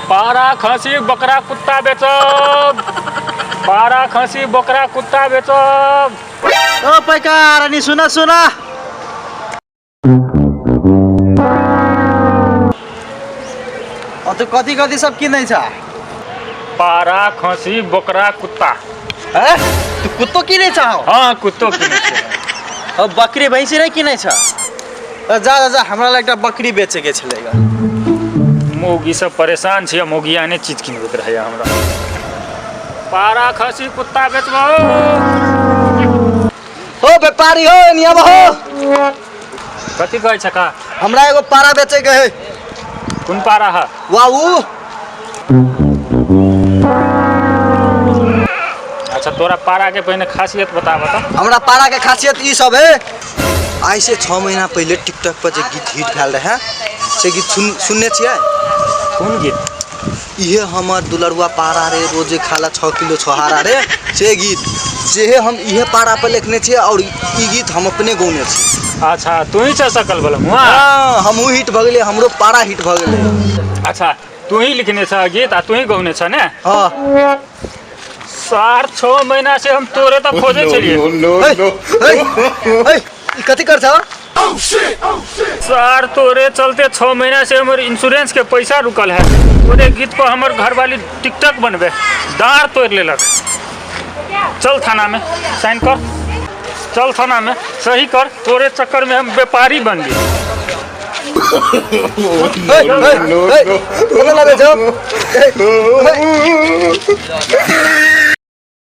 पारा खसी बकरा कुत्ता बेचब। पारा खसी बकरा कुत्ता बेचब। ओ पैकार अनि सुन सुन तो कथी कथी सब किनै छ? पारा खसी बकरा कुत्ता। हैं? तू कुत्तो किनै छ? हाँ कुत्तो किने छै। अब बकरी भैंसी नहीं किनै छ? जा जा जा हमरा लागि एकटा बकरी बेचे के छलै ग। मौगी सब परेशान छै, मौगिया ने चीज किनबैत रहैया हमरा। पारा खसी कुत्ता बेचबो। हो व्यापारी हो नियम हो। कथी कहै छ का? हमरा एगो पारा बेचे के है। कुन पारा है? वाऊ। अच्छा तोरा पारा के पहले खासियत बता बता। हमरा पारा के खासियत ई सब है। आई से 6 महीना पहले टिकटॉक पर जे गीत हिट भेल रहे से गीत सुनने छियै? कौन गीत? इहे हमर दुलरुआ पारा रे रोजे खाला 6 किलो छोहारा रे से गीत से हम इहे पारा पर लिखने छियै और ई गीत हम अपने गौने छी। अच्छा तू ही छ सकल बोल मुआ। हां हमहू हिट भ गेले, हमरो पारा हिट भ गेले। अच्छा तू ही लिखने छ गीत आ तू ही गौने छ ने? हां। 6 महीना से हम तोरे त खोजे छलिए। ई कथि कर छ? सर तोरे चलते 6 महीना से हमर इंश्योरेंस के पैसा रुकल है। तोरे गीत पर हमर घरवाली टिकटॉक बनबे दार तोड़ लेलक। चल थाना में साइन कर। चल थाना में सही कर। तोरे चक्कर में हम व्यापारी बन गए। No no no